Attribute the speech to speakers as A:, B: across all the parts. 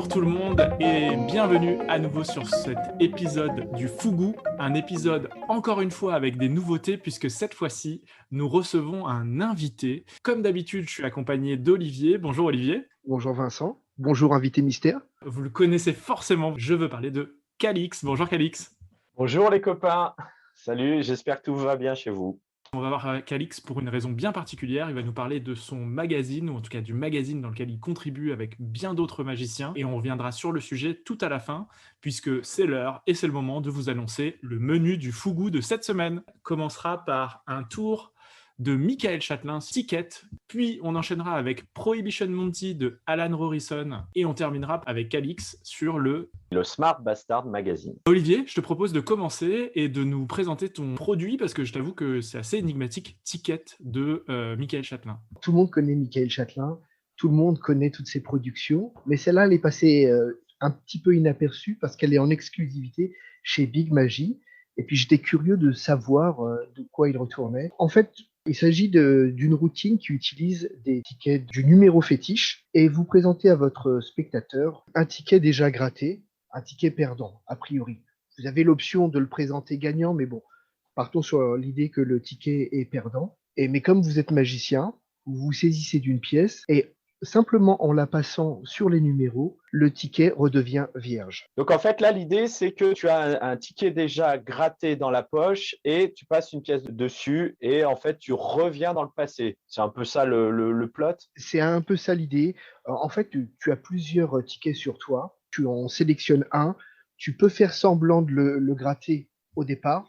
A: Bonjour tout le monde et bienvenue à nouveau sur cet épisode du Fougou, un épisode encore une fois avec des nouveautés puisque cette fois-ci nous recevons un invité. Comme d'habitude, je suis accompagné d'Olivier. Bonjour Olivier.
B: Bonjour Vincent, bonjour invité mystère.
A: Vous le connaissez forcément, je veux parler de Calix. Bonjour Calix.
C: Bonjour les copains, salut, j'espère que tout va bien chez vous.
A: On va voir Calix pour une raison bien particulière. Il va nous parler de son magazine, ou en tout cas du magazine dans lequel il contribue avec bien d'autres magiciens. Et on reviendra sur le sujet tout à la fin, puisque c'est l'heure et c'est le moment de vous annoncer le menu du Fougou de cette semaine. On commencera par un tour de Michael Chatelain, Ticket, puis on enchaînera avec Prohibition Monty de Alan Rorison, et on terminera avec Calix sur le
C: Smart Bastard Magazine.
A: Olivier, je te propose de commencer et de nous présenter ton produit, parce que je t'avoue que c'est assez énigmatique, Ticket de Michael Chatelain.
B: Tout le monde connaît Michael Chatelain, tout le monde connaît toutes ses productions, mais celle-là, elle est passée un petit peu inaperçue parce qu'elle est en exclusivité chez Big Magie. Et puis j'étais curieux de savoir de quoi il retournait. En fait, il s'agit d'une routine qui utilise des tickets du numéro fétiche et vous présentez à votre spectateur un ticket déjà gratté, un ticket perdant, a priori. Vous avez l'option de le présenter gagnant, mais bon, partons sur l'idée que le ticket est perdant. Mais comme vous êtes magicien, vous vous saisissez d'une pièce et simplement en la passant sur les numéros, le ticket redevient vierge.
C: Donc en fait là l'idée c'est que tu as un ticket déjà gratté dans la poche et tu passes une pièce dessus et en fait tu reviens dans le passé. C'est un peu ça le plot.
B: C'est un peu ça l'idée. En fait, tu as plusieurs tickets sur toi, tu en sélectionnes un, tu peux faire semblant de le gratter au départ.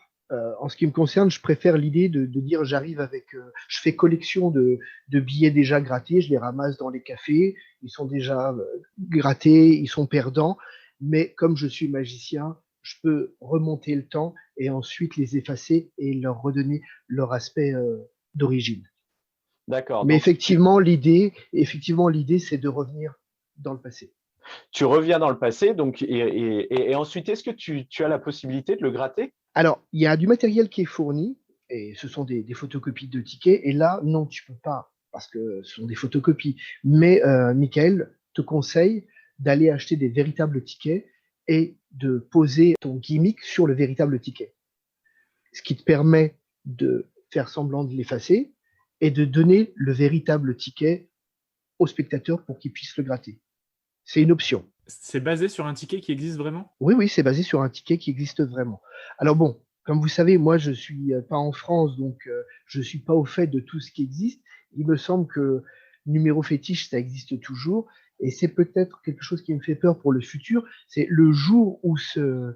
B: En ce qui me concerne, je préfère l'idée de dire j'arrive avec, je fais collection de billets déjà grattés, je les ramasse dans les cafés, ils sont déjà grattés, ils sont perdants, mais comme je suis magicien, je peux remonter le temps et ensuite les effacer et leur redonner leur aspect d'origine.
C: D'accord.
B: Mais
C: Donc,
B: effectivement, l'idée, c'est de revenir dans le passé.
C: tu reviens dans le passé donc, et ensuite est-ce que tu as la possibilité de le gratter?
B: Alors, il y a du matériel qui est fourni, et ce sont des photocopies de tickets, et là, non, tu peux pas, parce que ce sont des photocopies. Mais Michael te conseille d'aller acheter des véritables tickets et de poser ton gimmick sur le véritable ticket. Ce qui te permet de faire semblant de l'effacer et de donner le véritable ticket au spectateur pour qu'il puisse le gratter. C'est une option.
A: C'est basé sur un ticket qui existe vraiment ?
B: Oui, c'est basé sur un ticket qui existe vraiment. Alors bon, comme vous savez, moi je suis pas en France, donc je suis pas au fait de tout ce qui existe. Il me semble que numéro fétiche, ça existe toujours, et c'est peut-être quelque chose qui me fait peur pour le futur. C'est le jour où ce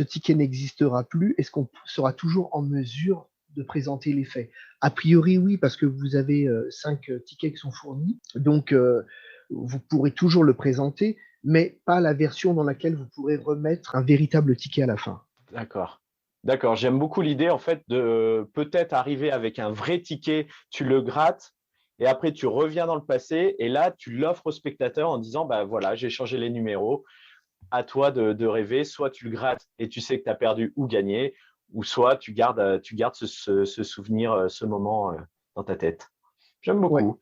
B: ticket n'existera plus, est-ce qu'on sera toujours en mesure de présenter les faits? A priori, oui, parce que vous avez 5 tickets qui sont fournis, donc vous pourrez toujours le présenter, mais pas la version dans laquelle vous pourrez remettre un véritable ticket à la fin.
C: D'accord, j'aime beaucoup l'idée en fait de peut-être arriver avec un vrai ticket, tu le grattes et après tu reviens dans le passé et là tu l'offres au spectateur en disant bah voilà, j'ai changé les numéros, à toi de rêver, soit tu le grattes et tu sais que tu as perdu ou gagné, ou soit tu gardes ce souvenir, ce moment dans ta tête. J'aime
B: Ouais,
C: beaucoup.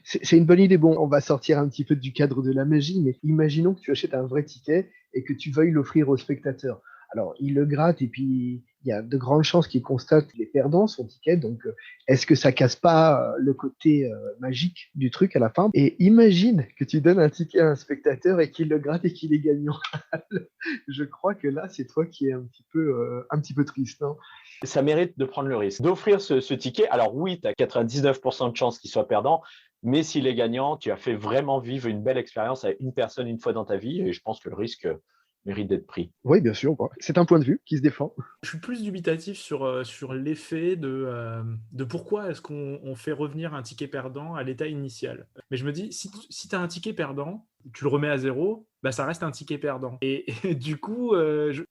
B: c'est une bonne idée. Bon, on va sortir un petit peu du cadre de la magie, mais imaginons que tu achètes un vrai ticket et que tu veuilles l'offrir au spectateur. Alors, il le gratte et puis il y a de grandes chances qu'il constate qu'il est perdant son ticket. Donc, est-ce que ça casse pas le côté magique du truc à la fin? Et imagine que tu donnes un ticket à un spectateur et qu'il le gratte et qu'il est gagnant. Je crois que là, c'est toi qui es un petit peu triste, hein.
C: Ça mérite de prendre le risque d'offrir ce ticket. Alors oui, tu as 99% de chances qu'il soit perdant, mais s'il est gagnant, tu as fait vraiment vivre une belle expérience à une personne une fois dans ta vie et je pense que le risque mérite d'être pris.
B: Oui, bien sûr. C'est un point de vue qui se défend.
A: Je suis plus dubitatif sur l'effet de pourquoi est-ce qu'on fait revenir un ticket perdant à l'état initial. Mais je me dis, si tu as un ticket perdant, tu le remets à zéro, bah ça reste un ticket perdant. Et du coup,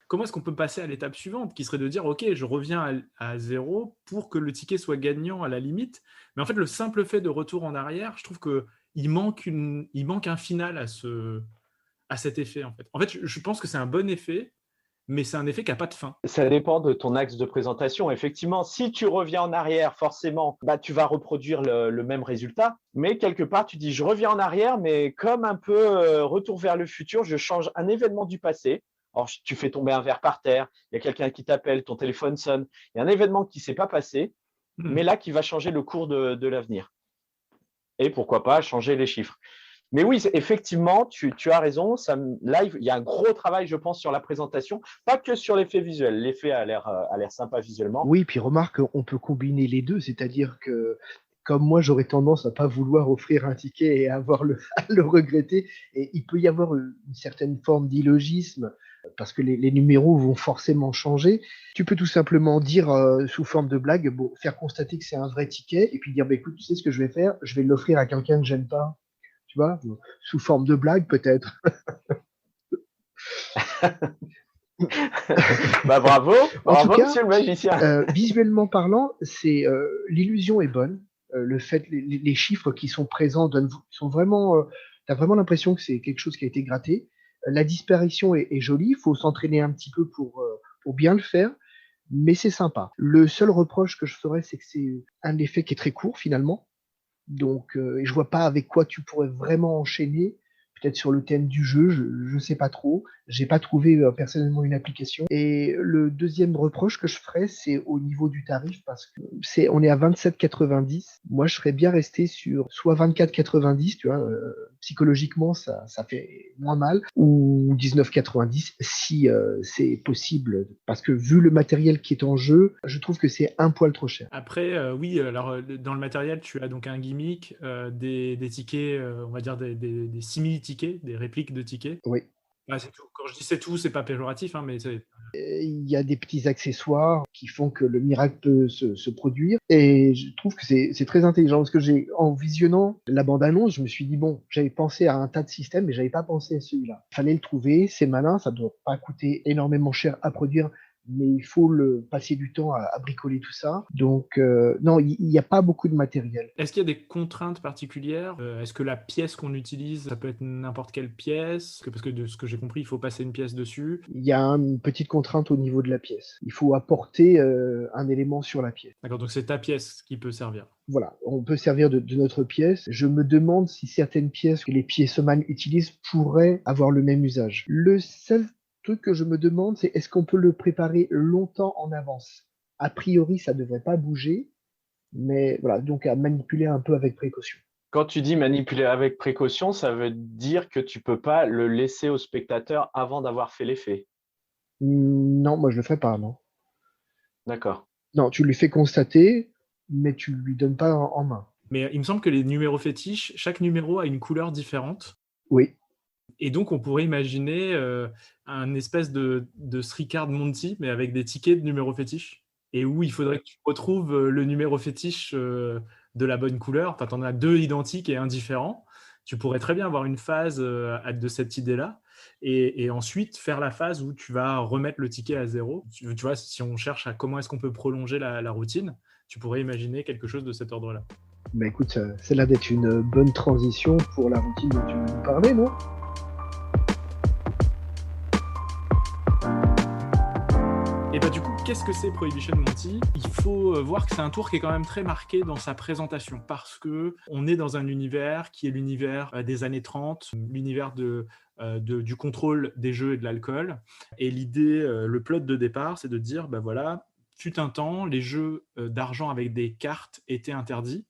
A: comment est-ce qu'on peut passer à l'étape suivante, qui serait de dire, ok, je reviens à zéro pour que le ticket soit gagnant à la limite. Mais en fait, le simple fait de retour en arrière, je trouve qu'il manque un final à cet effet. En fait, je pense que c'est un bon effet, mais c'est un effet qui n'a pas de fin.
C: Ça dépend de ton axe de présentation. Effectivement, si tu reviens en arrière, forcément, tu vas reproduire le même résultat. Mais quelque part, tu dis, je reviens en arrière, mais comme un peu retour vers le futur, je change un événement du passé. Alors, tu fais tomber un verre par terre, il y a quelqu'un qui t'appelle, ton téléphone sonne. Il y a un événement qui ne s'est pas passé, mais là, qui va changer le cours de l'avenir. Et pourquoi pas changer les chiffres. Mais oui, effectivement, tu as raison. Là, il y a un gros travail, je pense, sur la présentation, pas que sur l'effet visuel. L'effet a l'air sympa visuellement.
B: Oui, puis remarque, on peut combiner les deux, c'est-à-dire que comme moi, j'aurais tendance à pas vouloir offrir un ticket et à à le regretter, et il peut y avoir une certaine forme d'illogisme parce que les numéros vont forcément changer. Tu peux tout simplement dire sous forme de blague, bon, faire constater que c'est un vrai ticket, et puis dire, bah, écoute, tu sais ce que je vais faire, je vais l'offrir à quelqu'un que j'aime pas, tu vois, sous forme de blague peut-être.
C: Bravo,
B: En tout cas,
C: monsieur le magicien.
B: Visuellement parlant, l'illusion est bonne. Le fait, les chiffres qui sont présents sont vraiment, t'as vraiment l'impression que c'est quelque chose qui a été gratté. La disparition est jolie. Il faut s'entraîner un petit peu pour bien le faire, mais c'est sympa. Le seul reproche que je ferais, c'est que c'est un effet qui est très court finalement. Donc, et je vois pas avec quoi tu pourrais vraiment enchaîner. Peut-être sur le thème du jeu, je sais pas trop. J'ai pas trouvé personnellement une application. Et le deuxième reproche que je ferais, c'est au niveau du tarif parce que on est à 27,90. Moi, je serais bien resté sur soit 24,90, tu vois, psychologiquement, ça fait moins mal, ou 19,90 si c'est possible. Parce que vu le matériel qui est en jeu, je trouve que c'est un poil trop cher.
A: Après, oui, alors dans le matériel, tu as donc un gimmick, des tickets, on va dire des simili-tickets, des répliques de tickets.
B: Oui.
A: C'est tout. Quand je dis c'est tout, c'est pas péjoratif, hein, mais c'est.
B: Il y a des petits accessoires qui font que le miracle peut se produire. Et je trouve que c'est très intelligent parce que en visionnant la bande-annonce, je me suis dit, bon, j'avais pensé à un tas de systèmes, mais j'avais pas pensé à celui-là. Il fallait le trouver, c'est malin, ça doit pas coûter énormément cher à produire, mais il faut passer du temps à bricoler tout ça. Donc, non, il n'y a pas beaucoup de matériel.
A: Est-ce qu'il y a des contraintes particulières? Est-ce que la pièce qu'on utilise, ça peut être n'importe quelle pièce? Parce que de ce que j'ai compris, il faut passer une pièce dessus.
B: Il y a une petite contrainte au niveau de la pièce. Il faut apporter un élément sur la pièce.
A: D'accord, donc c'est ta pièce qui peut servir.
B: Voilà, on peut servir de notre pièce. Je me demande si certaines pièces que les piécemans utilisent pourraient avoir le même usage. Le seul truc que je me demande, c'est est-ce qu'on peut le préparer longtemps en avance? A priori, ça ne devrait pas bouger, mais voilà, donc à manipuler un peu avec précaution.
C: Quand tu dis manipuler avec précaution, ça veut dire que tu ne peux pas le laisser au spectateur avant d'avoir fait l'effet.
B: Non, moi je le ferai pas, non.
C: D'accord.
B: Non, tu lui fais constater, mais tu lui donnes pas en main.
A: Mais il me semble que les numéros fétiches, chaque numéro a une couleur différente.
B: Oui.
A: Et donc, on pourrait imaginer un espèce de Sricard Monty, mais avec des tickets de numéros fétiches. Et où il faudrait que tu retrouves le numéro fétiche de la bonne couleur. Enfin, tu en as deux identiques et un différent. Tu pourrais très bien avoir une phase de cette idée-là. Et ensuite, faire la phase où tu vas remettre le ticket à zéro. Tu vois, si on cherche à comment est-ce qu'on peut prolonger la routine, tu pourrais imaginer quelque chose de cet ordre-là.
B: Bah écoute, c'est là d'être une bonne transition pour la routine dont tu nous parlais, non?
A: Et bah du coup, qu'est-ce que c'est Prohibition Monty? Il faut voir que c'est un tour qui est quand même très marqué dans sa présentation parce que on est dans un univers qui est l'univers des années 30, l'univers du contrôle des jeux et de l'alcool. Et l'idée, le plot de départ, c'est de dire, bah voilà, fut un temps, les jeux d'argent avec des cartes étaient interdits.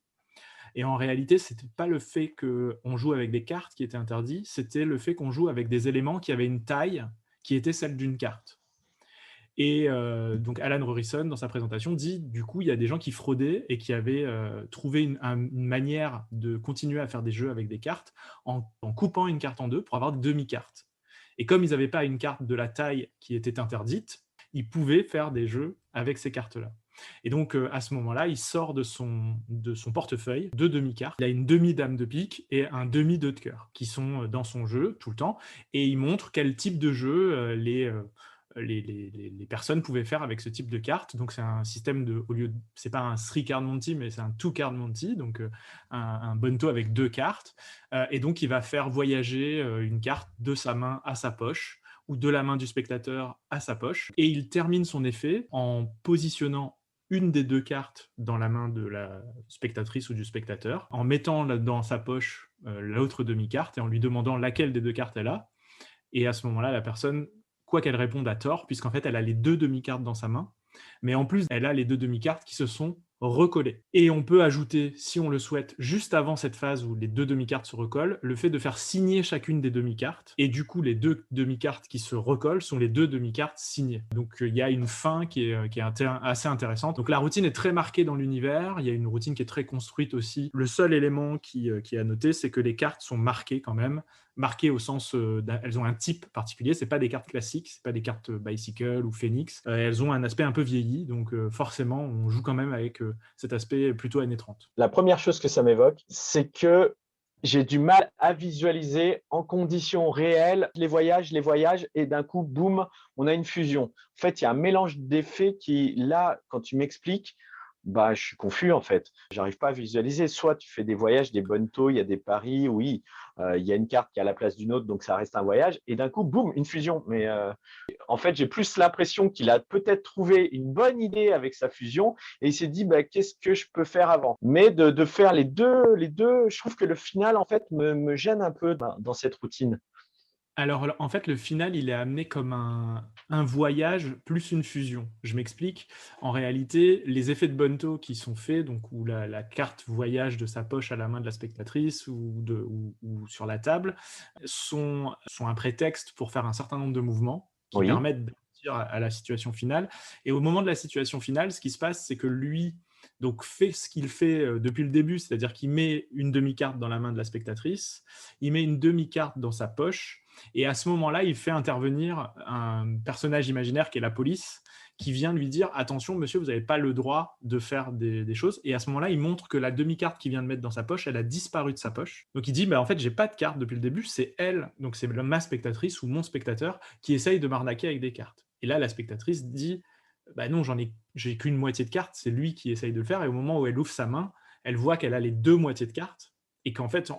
A: Et en réalité, ce n'était pas le fait qu'on joue avec des cartes qui était interdit, c'était le fait qu'on joue avec des éléments qui avaient une taille qui était celle d'une carte. Et donc Alan Rorison, dans sa présentation, dit du coup, il y a des gens qui fraudaient et qui avaient trouvé une manière de continuer à faire des jeux avec des cartes en coupant une carte en deux pour avoir des demi-cartes. Et comme ils n'avaient pas une carte de la taille qui était interdite, ils pouvaient faire des jeux avec ces cartes-là. Et donc, à ce moment-là, il sort de son portefeuille deux demi-cartes. Il a une demi-dame de pique et un demi-deux de cœur qui sont dans son jeu tout le temps. Et il montre quel type de jeu les personnes pouvaient faire avec ce type de carte. Donc, c'est un système c'est pas un 3-card Monty, mais c'est un 2-card Monty, donc un Bonto avec deux cartes. Et donc, il va faire voyager une carte de sa main à sa poche, ou de la main du spectateur à sa poche. Et il termine son effet en positionnant une des deux cartes dans la main de la spectatrice ou du spectateur, en mettant dans sa poche l'autre demi-carte et en lui demandant laquelle des deux cartes elle a. Et à ce moment-là, la personne, quoi qu'elle réponde, a tort, puisqu'en fait, elle a les deux demi-cartes dans sa main. Mais en plus, elle a les deux demi-cartes qui se sont recollées. Et on peut ajouter, si on le souhaite, juste avant cette phase où les deux demi-cartes se recollent, le fait de faire signer chacune des demi-cartes. Et du coup, les deux demi-cartes qui se recollent sont les deux demi-cartes signées. Donc, il y a une fin qui est assez intéressante. Donc, la routine est très marquée dans l'univers. Il y a une routine qui est très construite aussi. Le seul élément qui est à noter, c'est que les cartes sont marquées quand même. Marquées au sens, elles ont un type particulier. C'est pas des cartes classiques, c'est pas des cartes Bicycle ou Phoenix. Elles ont un aspect un peu vieilli, donc forcément, on joue quand même avec cet aspect plutôt années 30.
C: La première chose que ça m'évoque, c'est que j'ai du mal à visualiser en conditions réelles les voyages, et d'un coup, boum, on a une fusion. En fait, il y a un mélange d'effets qui, là, quand tu m'expliques, bah, je suis confus en fait. J'arrive pas à visualiser. Soit tu fais des voyages, des bonnetos, il y a des paris, oui, il y a une carte qui est à la place d'une autre, donc ça reste un voyage. Et d'un coup, boum, une fusion. Mais en fait, j'ai plus l'impression qu'il a peut-être trouvé une bonne idée avec sa fusion et il s'est dit, bah, qu'est-ce que je peux faire avant? Mais de faire les deux, je trouve que le final en fait me gêne un peu dans cette routine.
A: Alors, en fait, le final, il est amené comme un voyage plus une fusion. Je m'explique. En réalité, les effets de Bonto qui sont faits, donc où la carte voyage de sa poche à la main de la spectatrice ou sur la table, sont un prétexte pour faire un certain nombre de mouvements qui
C: Oui,
A: permettent d'aboutir à la situation finale. Et au moment de la situation finale, ce qui se passe, c'est que lui donc fait ce qu'il fait depuis le début, c'est-à-dire qu'il met une demi-carte dans la main de la spectatrice, il met une demi-carte dans sa poche, et à ce moment-là, il fait intervenir un personnage imaginaire qui est la police, qui vient lui dire « Attention, monsieur, vous n'avez pas le droit de faire des choses. » Et à ce moment-là, il montre que la demi-carte qu'il vient de mettre dans sa poche, elle a disparu de sa poche. Donc il dit bah, « En fait, j'ai pas de carte depuis le début, c'est elle, donc c'est ma spectatrice ou mon spectateur, qui essaye de m'arnaquer avec des cartes. » Et là, la spectatrice dit bah non, j'ai qu'une moitié de carte, c'est lui qui essaye de le faire. Et au moment où elle ouvre sa main, elle voit qu'elle a les deux moitiés de cartes et qu'en fait,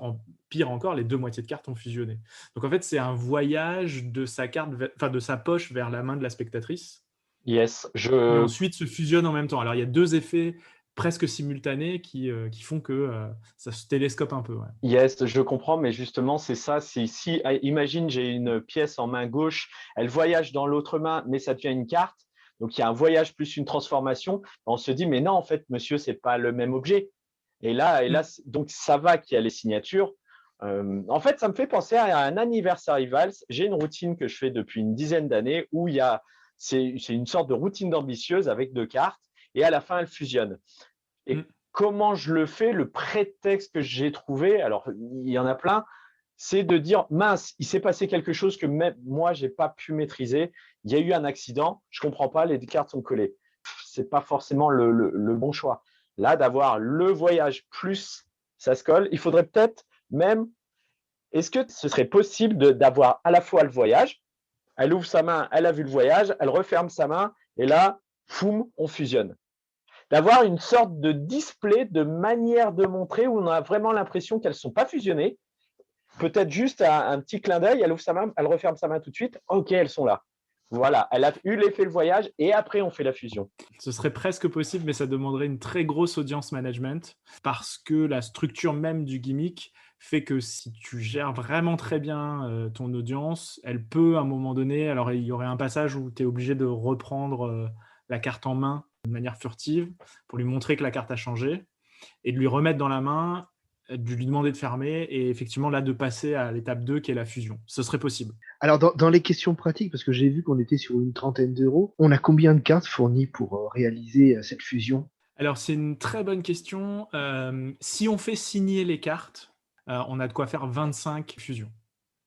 A: pire encore, les deux moitiés de cartes ont fusionné. Donc en fait, c'est un voyage de sa carte, de sa poche vers la main de la spectatrice,
C: yes,
A: qui ensuite se fusionnent en même temps. Alors il y a deux effets presque simultanés qui font que ça se télescope un peu. Ouais.
C: Yes, je comprends, mais justement, c'est ça. Imagine, j'ai une pièce en main gauche, elle voyage dans l'autre main, mais ça devient une carte. Donc, il y a un voyage plus une transformation. On se dit, mais non, en fait, monsieur, c'est pas le même objet. Et là, donc ça va qu'il y a les signatures. En fait, ça me fait penser à un anniversary valse. J'ai une routine que je fais depuis une dizaine d'années où c'est une sorte de routine ambitieuse avec deux cartes et à la fin, elles fusionnent. Et comment je le fais? Le prétexte que j'ai trouvé, alors il y en a plein, c'est de dire mince, il s'est passé quelque chose que même moi, je n'ai pas pu maîtriser. Il y a eu un accident, je ne comprends pas, les cartes sont collées. Ce n'est pas forcément le bon choix. Là, d'avoir le voyage plus ça se colle, il faudrait peut-être même, est-ce que ce serait possible d'avoir à la fois le voyage, elle ouvre sa main, elle a vu le voyage, elle referme sa main, et là, foum, on fusionne. D'avoir une sorte de display, de manière de montrer où on a vraiment l'impression qu'elles ne sont pas fusionnées. Peut-être juste un petit clin d'œil, elle ouvre sa main, elle referme sa main tout de suite. OK, elles sont là. Voilà, elle a eu l'effet le voyage et après, on fait la fusion.
A: Ce serait presque possible, mais ça demanderait une très grosse audience management parce que la structure même du gimmick fait que si tu gères vraiment très bien ton audience, elle peut à un moment donné, alors il y aurait un passage où tu es obligé de reprendre la carte en main de manière furtive pour lui montrer que la carte a changé et de lui remettre dans la main, de lui demander de fermer et effectivement là de passer à l'étape 2 qui est la fusion. Ce serait possible.
B: Alors, dans les questions pratiques, parce que j'ai vu qu'on était sur une trentaine d'euros, on a combien de cartes fournies pour réaliser cette fusion?
A: Alors, c'est une très bonne question. Si on fait signer les cartes, on a de quoi faire 25 fusions.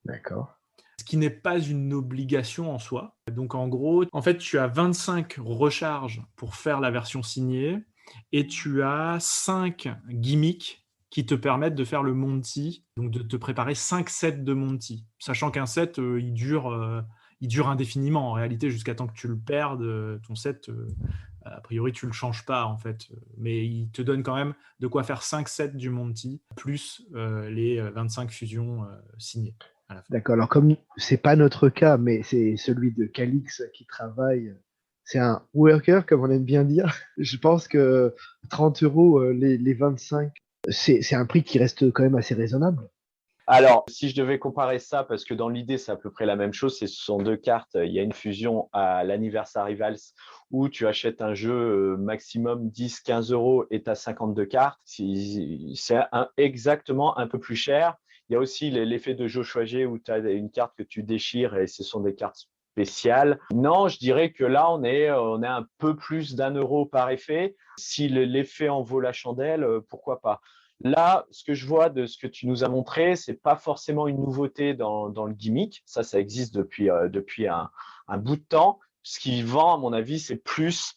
B: D'accord.
A: Ce qui n'est pas une obligation en soi. Donc, en gros, en fait, tu as 25 recharges pour faire la version signée et tu as 5 gimmicks qui te permettent de faire le Monty, donc de te préparer 5 sets de Monty. Sachant qu'un set, il dure indéfiniment en réalité jusqu'à temps que tu le perdes. Ton set, a priori, tu ne le changes pas en fait. Mais il te donne quand même de quoi faire 5 sets du Monty, plus les 25 fusions signées. à la fin.
B: D'accord. Alors, comme c'est pas notre cas, mais c'est celui de Calix qui travaille, c'est un worker, comme on aime bien dire. Je pense que 30 euros les 25, c'est un prix qui reste quand même assez raisonnable.
C: Alors, si je devais comparer ça, parce que dans l'idée, c'est à peu près la même chose, ce sont deux cartes. Il y a une fusion à l'Anniversary Rivals où tu achètes un jeu maximum 10-15 euros et tu as 52 cartes. C'est exactement un peu plus cher. Il y a aussi l'effet de jeu choisi où tu as une carte que tu déchires et ce sont des cartes spéciales. Non, je dirais que là, on est un peu plus d'1 euro par effet. Si l'effet en vaut la chandelle, pourquoi pas? Là, ce que je vois de ce que tu nous as montré, c'est pas forcément une nouveauté dans le gimmick. Ça existe depuis un bout de temps. Ce qui vend, à mon avis, c'est plus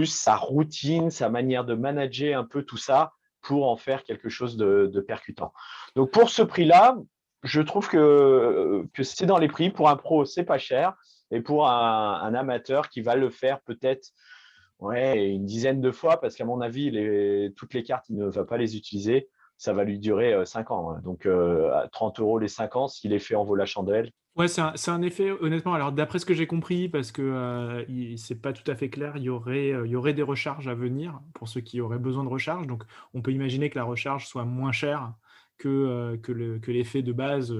C: sa routine, sa manière de manager un peu tout ça pour en faire quelque chose de percutant. Donc, pour ce prix-là, je trouve que c'est dans les prix. Pour un pro, c'est pas cher. Et pour un amateur qui va le faire peut-être ouais, une dizaine de fois, parce qu'à mon avis, toutes les cartes, il ne va pas les utiliser. Ça va lui durer 5 ans, hein. Donc, à 30 euros les 5 ans, si l'effet en vaut la chandelle.
A: Ouais, c'est un effet, honnêtement, alors d'après ce que j'ai compris, parce que c'est pas tout à fait clair, il y aurait des recharges à venir pour ceux qui auraient besoin de recharge. Donc, on peut imaginer que la recharge soit moins chère que l'effet de base.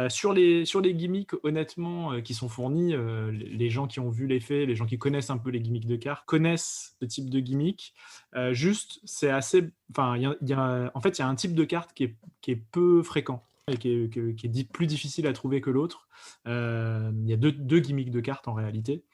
A: Sur les gimmicks, honnêtement, qui sont fournis, les gens qui ont vu l'effet, les gens qui connaissent un peu les gimmicks de cartes, connaissent ce type de gimmick. Juste, c'est assez. Enfin, en fait, il y a un type de carte qui est peu fréquent et qui est plus difficile à trouver que l'autre. Il y a deux gimmicks de cartes en réalité.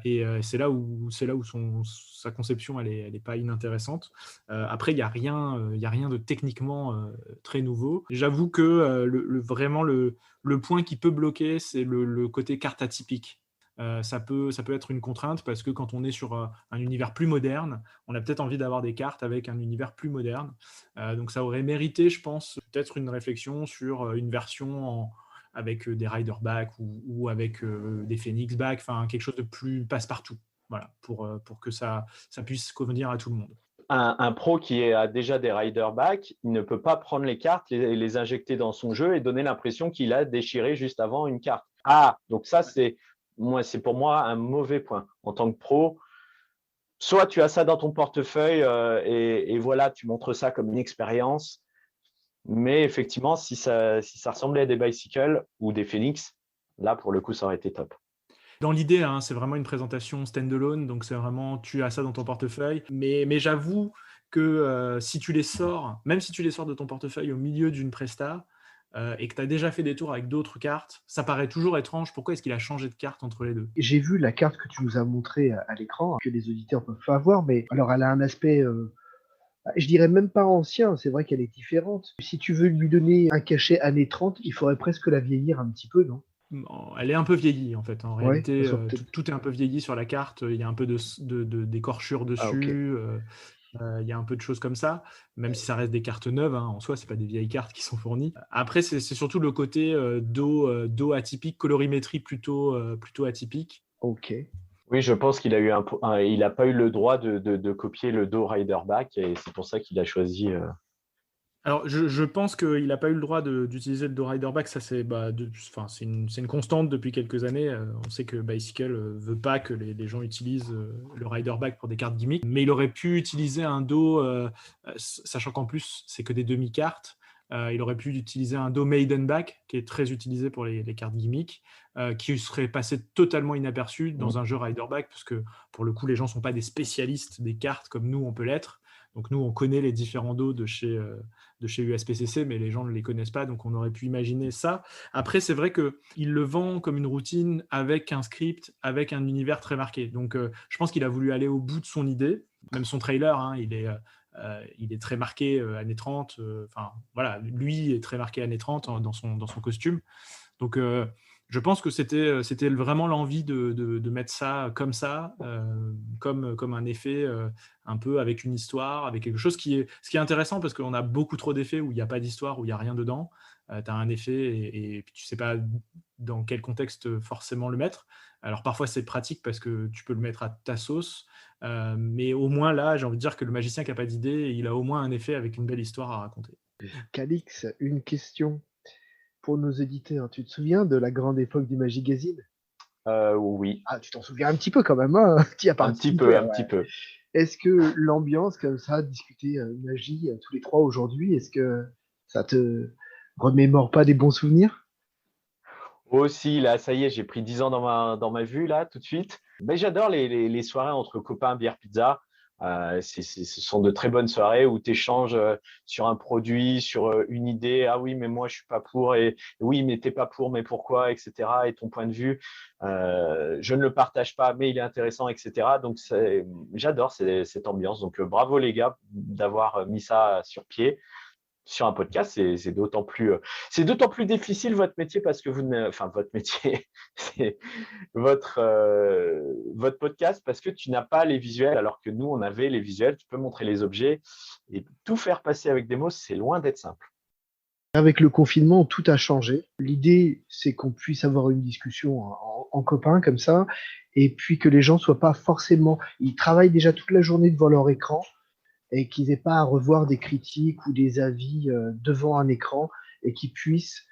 A: Et c'est là où sa conception, elle est pas inintéressante. Après, il y a rien de techniquement très nouveau. J'avoue que vraiment le point qui peut bloquer, c'est le côté carte atypique. Ça peut être une contrainte parce que quand on est sur un univers plus moderne, on a peut-être envie d'avoir des cartes avec un univers plus moderne. Donc ça aurait mérité, je pense, peut-être une réflexion sur une version avec des rider back ou avec des phoenix back, enfin quelque chose de plus passe-partout. Voilà, pour que ça puisse convenir à tout le monde.
C: Un pro qui a déjà des rider back, il ne peut pas prendre les cartes, les injecter dans son jeu et donner l'impression qu'il a déchiré juste avant une carte. Ah, donc ça, c'est pour moi un mauvais point. En tant que pro, soit tu as ça dans ton portefeuille et voilà, tu montres ça comme une expérience. Mais effectivement, si ça ressemblait à des bicycles ou des phoenix, là, pour le coup, ça aurait été top.
A: Dans l'idée, hein, c'est vraiment une présentation standalone, donc c'est vraiment tu as ça dans ton portefeuille. Mais j'avoue que si tu les sors, même si tu les sors de ton portefeuille au milieu d'une presta et que tu as déjà fait des tours avec d'autres cartes, ça paraît toujours étrange. Pourquoi est-ce qu'il a changé de carte entre les deux?
B: J'ai vu la carte que tu nous as montrée à l'écran, que les auditeurs peuvent pas voir, mais alors elle a un aspect, je dirais même pas ancien, c'est vrai qu'elle est différente. Si tu veux lui donner un cachet années 30, il faudrait presque la vieillir un petit peu, non?
A: Elle est un peu vieillie en fait. En
B: Ouais,
A: réalité,
B: ça
A: tout,
B: peut-être.
A: tout est un peu vieilli sur la carte. Il y a un peu d'écorchure
B: Ah, ok.
A: dessus. Il y a un peu de choses comme ça, même si ça reste des cartes neuves, hein, en soi, c'est pas des vieilles cartes qui sont fournies. Après, c'est surtout le côté dos atypique, colorimétrie plutôt atypique.
B: Ok.
C: Oui, je pense qu'il a il a pas eu le droit de copier le dos rider back et c'est pour ça qu'il a choisi.
A: Alors, je pense qu'il n'a pas eu le droit d'utiliser le Do Rider Back. Ça, enfin, c'est une constante depuis quelques années. On sait que Bicycle veut pas que les gens utilisent le Rider Back pour des cartes gimmick. Mais il aurait pu utiliser un dos, sachant qu'en plus, c'est que des demi-cartes. Il aurait pu utiliser un dos Maiden Back, qui est très utilisé pour les cartes gimmick, qui serait passé totalement inaperçu dans un jeu Rider Back, parce que pour le coup, les gens ne sont pas des spécialistes des cartes comme nous, on peut l'être. Donc nous, on connaît les différents dos de chez USPCC, mais les gens ne les connaissent pas, donc on aurait pu imaginer ça. Après, c'est vrai qu'il le vend comme une routine avec un script, avec un univers très marqué. Donc je pense qu'il a voulu aller au bout de son idée. Même son trailer, hein, il est très marqué années 30. Enfin, voilà, lui est très marqué années 30 dans son costume. Donc je pense que c'était vraiment l'envie de mettre ça, comme un effet un peu avec une histoire, avec quelque chose ce qui est intéressant parce qu'on a beaucoup trop d'effets où il n'y a pas d'histoire, où il n'y a rien dedans. Tu as un effet et puis tu ne sais pas dans quel contexte forcément le mettre. Alors parfois c'est pratique parce que tu peux le mettre à ta sauce, mais au moins là, j'ai envie de dire que le magicien qui n'a pas d'idée, il a au moins un effet avec une belle histoire à raconter.
B: Calix, une question. pour nos éditeurs, tu te souviens de la grande époque du Magazine?
C: Oui,
B: Ah, tu t'en souviens un petit peu quand même, hein? Tu y as
C: un petit
B: participé,
C: peu,
B: hein,
C: un
B: ouais.
C: petit peu.
B: Est-ce que l'ambiance comme ça, discuter magie tous les trois aujourd'hui, est-ce que ça te remémore pas des bons souvenirs?
C: Aussi, là, ça y est, j'ai pris 10 ans dans ma vue, là, tout de suite. Mais j'adore les soirées entre copains, bière, pizza. Ce sont de très bonnes soirées où tu échanges sur un produit, sur une idée. Ah oui, mais moi, je suis pas pour. Et oui, mais t'es pas pour, mais pourquoi, etc. Et ton point de vue, je ne le partage pas, mais il est intéressant, etc. Donc, j'adore cette ambiance. Donc, bravo les gars d'avoir mis ça sur pied. Sur un podcast, c'est d'autant plus difficile votre métier parce que enfin votre métier, c'est votre podcast parce que tu n'as pas les visuels alors que nous on avait les visuels. Tu peux montrer les objets et tout faire passer avec des mots, c'est loin d'être simple.
B: Avec le confinement, tout a changé. L'idée, c'est qu'on puisse avoir une discussion en copain comme ça, et puis que les gens soient pas forcément, ils travaillent déjà toute la journée devant leur écran, et qu'ils n'aient pas à revoir des critiques ou des avis devant un écran, et qu'ils puissent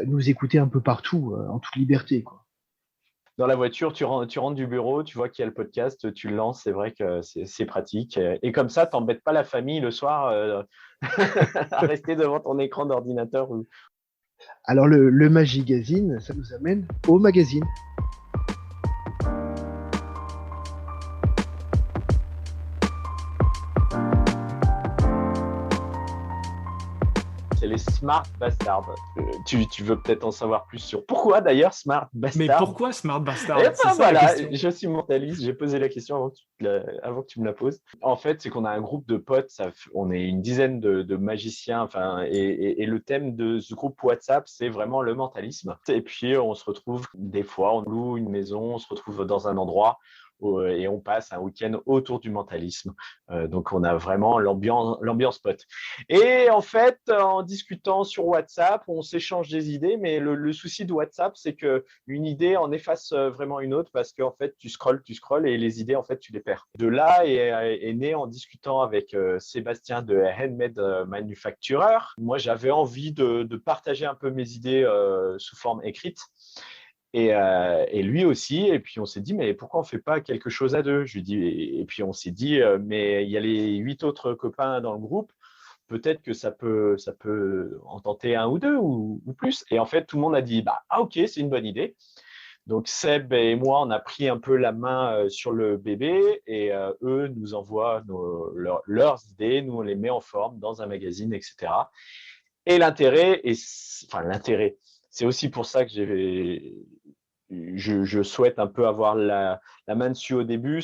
B: nous écouter un peu partout, en toute liberté, quoi.
C: Dans la voiture, tu rentres du bureau, tu vois qu'il y a le podcast, tu le lances, c'est vrai que c'est pratique. Et comme ça, tu n'embêtes pas la famille le soir à rester devant ton écran d'ordinateur.
B: Alors le Magazine, ça nous amène au magazine.
C: C'est les Smart Bastards. Tu veux peut-être en savoir plus sur pourquoi d'ailleurs Smart
A: Mais
C: Bastard.
A: pourquoi Smart Bastard?
C: Eh
A: C'est
C: ben
A: ça la
C: voilà,
A: question.
C: je suis mentaliste, j'ai posé la question avant que tu me la poses. En fait, c'est qu'on a un groupe de potes, on est une dizaine de magiciens, enfin, et le thème de ce groupe WhatsApp, c'est vraiment le mentalisme. Et puis, on se retrouve des fois, on loue une maison, on se retrouve dans un endroit et on passe un week-end autour du mentalisme. Donc, on a vraiment l'ambiance pote. Et en fait, en discutant sur WhatsApp, on s'échange des idées, mais le souci de WhatsApp, c'est qu'une idée en efface vraiment une autre parce qu'en fait, tu scrolles et les idées, en fait, tu les perds. De là est né en discutant avec Sébastien de Handmade Manufacturer. Moi, j'avais envie de partager un peu mes idées sous forme écrite. Et lui aussi, et puis on s'est dit, mais pourquoi on ne fait pas quelque chose à deux? Je lui dis, et puis on s'est dit, mais il y a les 8 autres copains dans le groupe, peut-être que ça peut en tenter un ou deux ou plus. Et en fait, tout le monde a dit, bah, ah ok, c'est une bonne idée. Donc Seb et moi, on a pris un peu la main sur le bébé et eux nous envoient leurs idées, nous on les met en forme dans un magazine, etc. Et l'intérêt, c'est aussi pour ça que je souhaite un peu avoir la main dessus au début,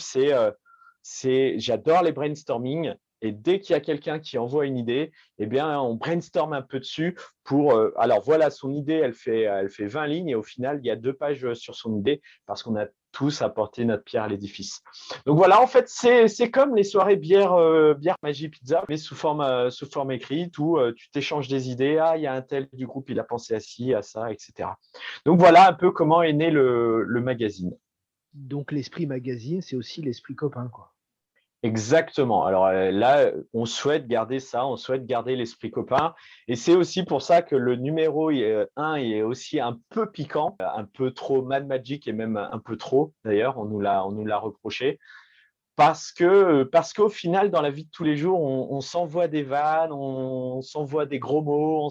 C: j'adore les brainstorming. Et dès qu'il y a quelqu'un qui envoie une idée, eh bien, on brainstorm un peu dessus alors voilà, son idée, elle fait 20 lignes et au final, il y a 2 pages sur son idée parce qu'on a tous apporté notre pierre à l'édifice. Donc voilà, en fait, c'est comme les soirées bière, magie, pizza, mais sous forme écrite où tu t'échanges des idées. Ah, il y a un tel du groupe, il a pensé à ci, à ça, etc. Donc voilà un peu comment est né le magazine.
B: Donc l'esprit magazine, c'est aussi l'esprit copain, quoi.
C: Exactement. Alors là, on souhaite garder ça, on souhaite garder l'esprit copain. Et c'est aussi pour ça que le numéro 1 est aussi un peu piquant, un peu trop Mad Magic et même un peu trop, d'ailleurs, on nous l'a reproché. Parce qu'au final, dans la vie de tous les jours, on s'envoie des vannes, on s'envoie des gros mots,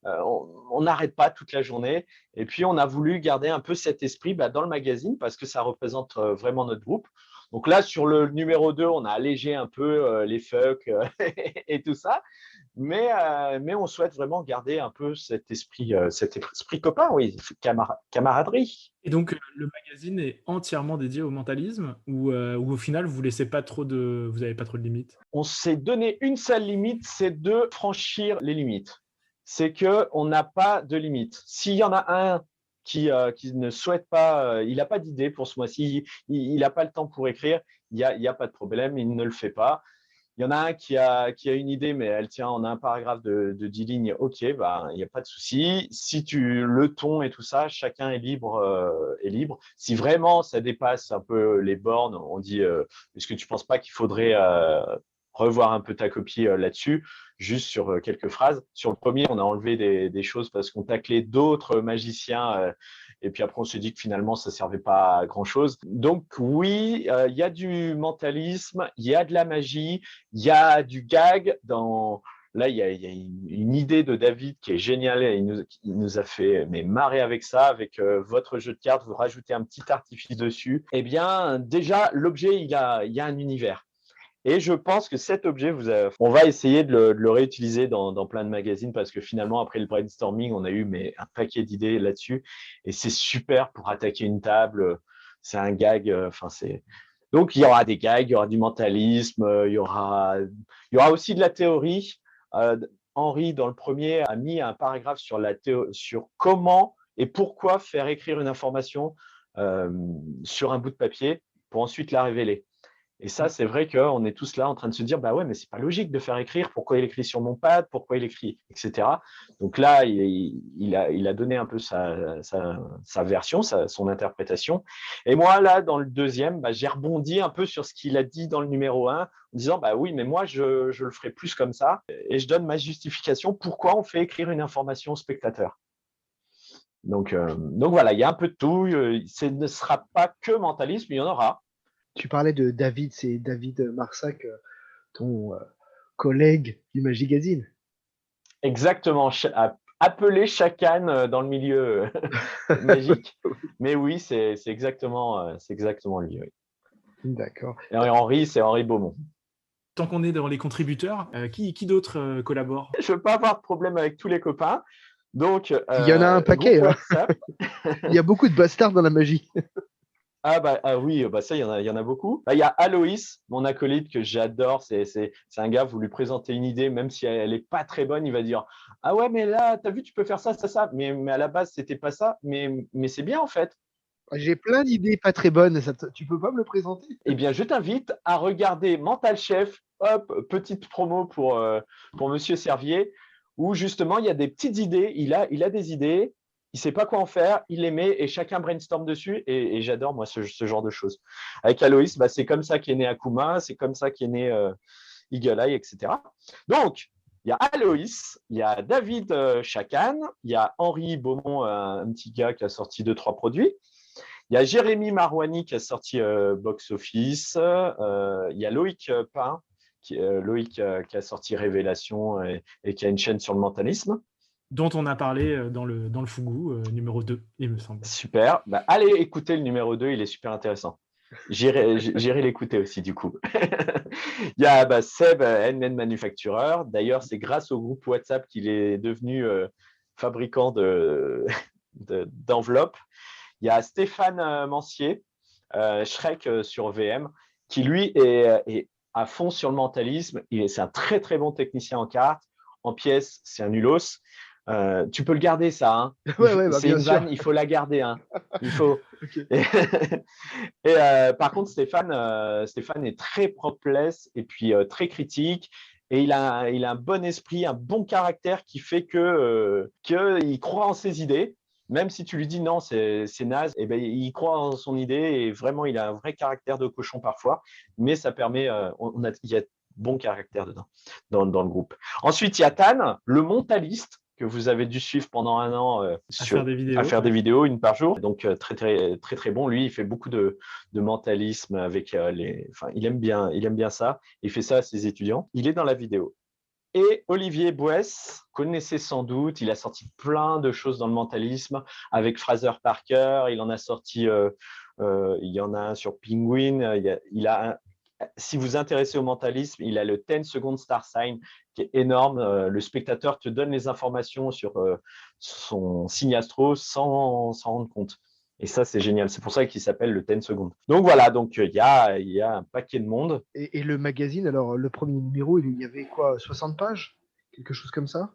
C: on n'arrête pas toute la journée. Et puis, on a voulu garder un peu cet esprit dans le magazine parce que ça représente vraiment notre groupe. Donc là, sur le numéro 2, on a allégé un peu les fucks et tout ça. Mais on souhaite vraiment garder un peu cet esprit copain, oui, camaraderie.
A: Et donc, le magazine est entièrement dédié au mentalisme ou au final, vous n'avez pas trop de limites?
C: On s'est donné une seule limite, c'est de franchir les limites. C'est qu'on n'a pas de limite. S'il y en a un qui ne souhaite pas, il n'a pas d'idée pour ce mois-ci, il n'a pas le temps pour écrire, il n'y a pas de problème, il ne le fait pas. Il y en a un qui a une idée, mais elle tient en un paragraphe de 10 lignes. OK, il n'y a pas de souci. Si le ton et tout ça, chacun est libre, est libre. Si vraiment ça dépasse un peu les bornes, on dit est-ce que tu ne penses pas qu'il faudrait revoir un peu ta copie là-dessus, juste sur quelques phrases. Sur le premier, on a enlevé des choses parce qu'on taclait d'autres magiciens. Et puis après, on s'est dit que finalement, ça ne servait pas à grand-chose. Donc oui, il y a du mentalisme, il y a de la magie, il y a du gag dans… Là, il y a une idée de David qui est géniale. Il nous a fait marrer avec ça, avec votre jeu de cartes. Vous rajoutez un petit artifice dessus. Eh bien, déjà, l'objet, il y a un univers. Et je pense que cet objet, on va essayer de le réutiliser dans plein de magazines parce que finalement, après le brainstorming, on a eu un paquet d'idées là-dessus. Et c'est super pour attaquer une table. C'est un gag. Donc, il y aura des gags, il y aura du mentalisme, il y aura aussi de la théorie. Henri, dans le premier, a mis un paragraphe sur comment et pourquoi faire écrire une information sur un bout de papier pour ensuite la révéler. Et ça, c'est vrai qu'on est tous là en train de se dire, bah ouais, mais c'est pas logique de faire écrire. Pourquoi il écrit sur mon pad? Pourquoi il écrit, etc. Donc là, il a donné un peu sa version, son interprétation. Et moi, là, dans le deuxième, j'ai rebondi un peu sur ce qu'il a dit dans le numéro 1, en disant, bah oui, mais moi, je le ferai plus comme ça. Et je donne ma justification pourquoi on fait écrire une information au spectateur. Donc voilà, il y a un peu de tout. Ce ne sera pas que mentalisme, il y en aura.
B: Tu parlais de David, c'est David Marsac, ton collègue du Magazine.
C: Exactement, appelé chacun dans le milieu magique. Mais oui, c'est exactement lui. Oui.
B: D'accord.
C: Et Henri, c'est Henri Beaumont.
A: Tant qu'on est dans les contributeurs, qui d'autres collabore?
C: Je ne veux pas avoir de problème avec tous les copains. Donc,
B: il y en a un paquet. Hein. Il y a beaucoup de bastards dans la magie.
C: Oui, ça, il y en a beaucoup. Il y a Aloïs, mon acolyte que j'adore. C'est un gars, vous lui présentez une idée, même si elle n'est pas très bonne, il va dire « Ah ouais, mais là, tu as vu, tu peux faire ça, ça, ça. » Mais à la base, c'était pas ça. Mais c'est bien, en fait.
B: J'ai plein d'idées pas très bonnes. Tu peux pas me le présenter?
C: Eh bien, je t'invite à regarder Mental Chef. Hop, petite promo pour Monsieur Servier, où justement, il y a des petites idées. Il a des idées. Il ne sait pas quoi en faire, il les met et chacun brainstorm dessus. Et j'adore, moi, ce genre de choses. Avec Aloïs, c'est comme ça qu'est né Akuma, c'est comme ça qu'est né Eagle Eye, etc. Donc, il y a Aloïs, il y a David Chacan, il y a Henri Beaumont, un petit gars qui a sorti 2-3 produits. Il y a Jérémy Marouani qui a sorti Box Office. Il y a Loïc Pain, qui a sorti Révélation et qui a une chaîne sur le mentalisme.
A: Dont on a parlé dans le Fougou, numéro 2, il me semble.
C: Super. Allez écouter le numéro 2, il est super intéressant. J'irai l'écouter aussi, du coup. Il y a Seb, NN Manufacturer. D'ailleurs, c'est grâce au groupe WhatsApp qu'il est devenu fabricant d'enveloppes. Il y a Stéphane Mancier, Shrek sur VM, qui lui est à fond sur le mentalisme. C'est un très, très bon technicien en cartes. En pièces, c'est un nulos. Tu peux le garder, ça. Hein. C'est une vanne, il faut la garder. Hein. Il faut. Okay. Et par contre, Stéphane est très propre-less et puis très critique. Et il a un bon esprit, un bon caractère qui fait qu'il croit en ses idées. Même si tu lui dis non, c'est naze, et il croit en son idée et vraiment, il a un vrai caractère de cochon parfois. Mais ça permet, il y a bon caractère dedans, dans le groupe. Ensuite, il y a Tan, le mentaliste, que vous avez dû suivre pendant un an à faire des vidéos, une par jour. Donc, très, très, très, très bon. Lui, il fait beaucoup de mentalisme avec il aime bien ça. Il fait ça à ses étudiants. Il est dans la vidéo. Et Olivier Boès, connaissez sans doute, il a sorti plein de choses dans le mentalisme avec Fraser Parker. Il en a sorti, il y en a un sur Penguin. Si vous vous intéressez au mentalisme, il a le 10 Second Star Sign qui est énorme. Le spectateur te donne les informations sur son signe astro sans s'en rendre compte. Et ça, c'est génial. C'est pour ça qu'il s'appelle le 10 secondes. Donc voilà, il y a un paquet de monde.
B: Et le magazine, alors le premier numéro, il y avait quoi, 60 pages? Quelque chose comme ça?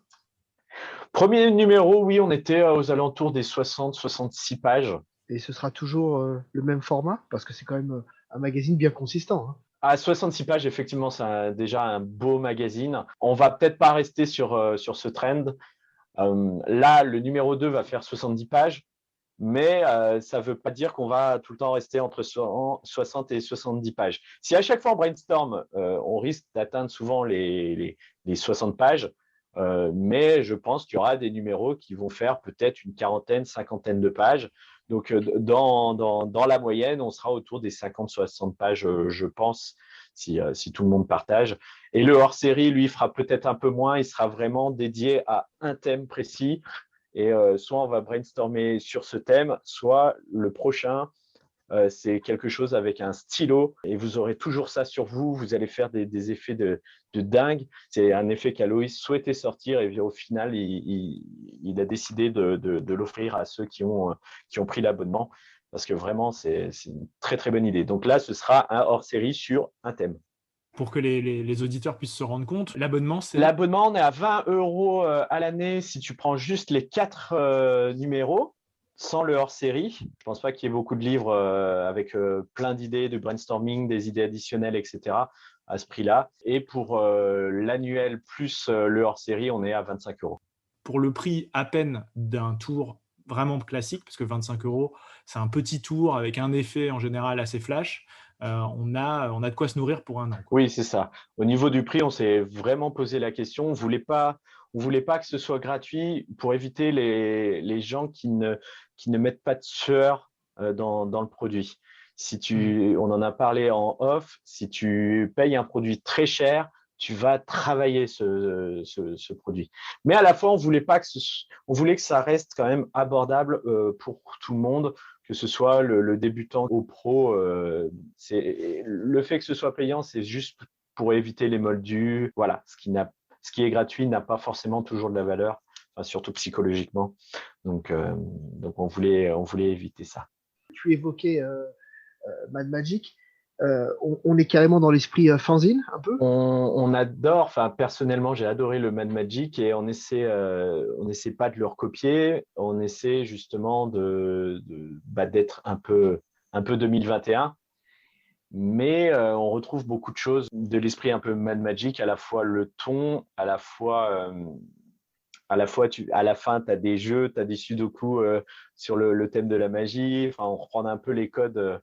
C: Premier numéro, oui, on était aux alentours des 60-66 pages.
B: Et ce sera toujours le même format? Parce que c'est quand même un magazine bien consistant. Hein.
C: À 66 pages, effectivement, c'est déjà un beau magazine. On va peut-être pas rester sur ce trend. Là, le numéro 2 va faire 70 pages. mais ça ne veut pas dire qu'on va tout le temps rester entre 60 et 70 pages. Si à chaque fois on brainstorm, on risque d'atteindre souvent les 60 pages, mais je pense qu'il y aura des numéros qui vont faire peut-être une quarantaine, cinquantaine de pages. Donc, dans la moyenne, on sera autour des 50-60 pages, je pense, si tout le monde partage. Et le hors-série, lui, fera peut-être un peu moins. Il sera vraiment dédié à un thème précis. Et soit on va brainstormer sur ce thème, soit le prochain, c'est quelque chose avec un stylo et vous aurez toujours ça sur vous. Vous allez faire des effets de dingue. C'est un effet qu'Aloïs souhaitait sortir et au final, il a décidé de l'offrir à ceux qui ont pris l'abonnement parce que vraiment, c'est une très, très bonne idée. Donc là, ce sera un hors-série sur un thème.
A: Pour que les auditeurs puissent se rendre compte, l'abonnement, c'est…
C: L'abonnement, on est à 20 € à l'année si tu prends juste les 4 numéros. Sans le hors-série. Je ne pense pas qu'il y ait beaucoup de livres avec plein d'idées, de brainstorming, des idées additionnelles, etc. à ce prix-là. Et pour l'annuel plus le hors-série, on est à 25 €.
A: Pour le prix à peine d'un tour vraiment classique, parce que 25 €, c'est un petit tour avec un effet en général assez flash, on a de quoi se nourrir pour un an.
C: Oui, c'est ça. Au niveau du prix, on s'est vraiment posé la question. On voulait pas que ce soit gratuit pour éviter les gens qui ne mettent pas de sueur dans le produit. On en a parlé en off, si tu payes un produit très cher, tu vas travailler ce produit. Mais à la fois, on voulait que ça reste quand même abordable pour tout le monde, que ce soit le débutant au pro. Le fait que ce soit payant, c'est juste pour éviter les moldus. Voilà, ce qui est gratuit n'a pas forcément toujours de la valeur, enfin, surtout psychologiquement. Donc on voulait éviter ça.
B: Tu évoquais Mad Magic. On est carrément dans l'esprit fanzine, un peu.
C: On adore, enfin personnellement, j'ai adoré le Mad Magic et on essaie pas de le recopier, on essaie justement d'être un peu 2021. Mais on retrouve beaucoup de choses de l'esprit un peu Mad Magic, à la fois le ton, à la fois à la fin, tu as des jeux, tu as des sudoku sur le thème de la magie. Enfin, on reprend un peu les codes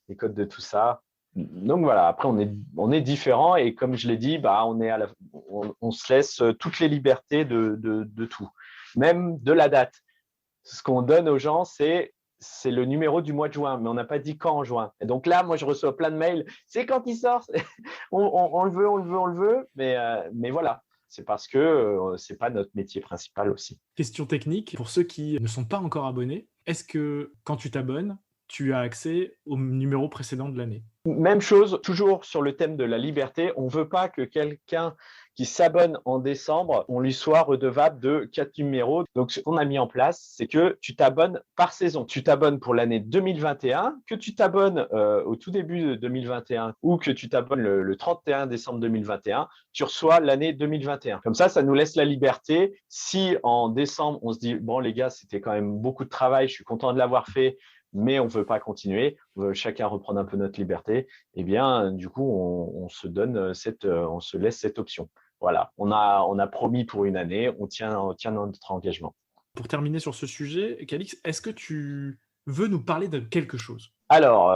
C: de tout ça. Donc voilà, après, on est différents et comme je l'ai dit, on se laisse toutes les libertés de tout, même de la date. Ce qu'on donne aux gens, c'est le numéro du mois de juin, mais on n'a pas dit quand en juin. Et donc là, moi, je reçois plein de mails. C'est quand il sort. on le veut, mais voilà. C'est parce que ce n'est pas notre métier principal aussi.
A: Question technique, pour ceux qui ne sont pas encore abonnés, est-ce que quand tu t'abonnes, tu as accès au numéro précédent de l'année?
C: Même chose, toujours sur le thème de la liberté. On ne veut pas que quelqu'un qui s'abonne en décembre, on lui soit redevable de 4 numéros. Donc, ce qu'on a mis en place, c'est que tu t'abonnes par saison. Tu t'abonnes pour l'année 2021, que tu t'abonnes au tout début de 2021 ou que tu t'abonnes le 31 décembre 2021, tu reçois l'année 2021. Comme ça nous laisse la liberté. Si en décembre, on se dit, bon les gars, c'était quand même beaucoup de travail, je suis content de l'avoir fait, mais on ne veut pas continuer, on veut chacun reprendre un peu notre liberté, eh bien, du coup, on se laisse cette option. Voilà, on a promis pour une année, on tient notre engagement.
A: Pour terminer sur ce sujet, Calix, est-ce que tu veux nous parler de quelque chose?
C: Alors,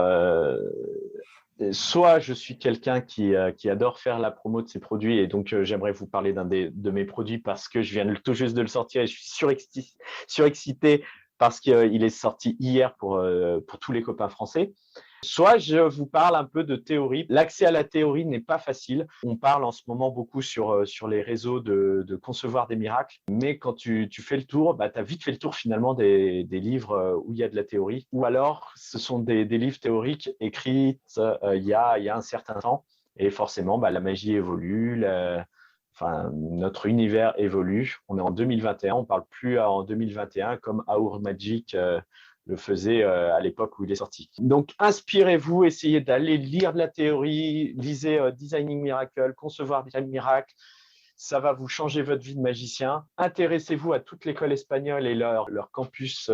C: soit je suis quelqu'un qui adore faire la promo de ses produits et donc j'aimerais vous parler d'un de mes produits parce que je viens tout juste de le sortir et je suis surexcité parce qu'il est sorti hier pour tous les copains français. Soit je vous parle un peu de théorie. L'accès à la théorie n'est pas facile. On parle en ce moment beaucoup sur les réseaux de concevoir des miracles. Mais quand tu fais le tour, tu as vite fait le tour finalement des livres où il y a de la théorie. Ou alors, ce sont des livres théoriques écrits il y a un certain temps. Et forcément, la magie évolue. Notre univers évolue. On est en 2021, on ne parle plus en 2021 comme Our Magic le faisait à l'époque où il est sorti. Donc, inspirez-vous, essayez d'aller lire de la théorie, lisez Designing Miracle, Concevoir des miracles. Ça va vous changer votre vie de magicien. Intéressez-vous à toute l'école espagnole et leur campus.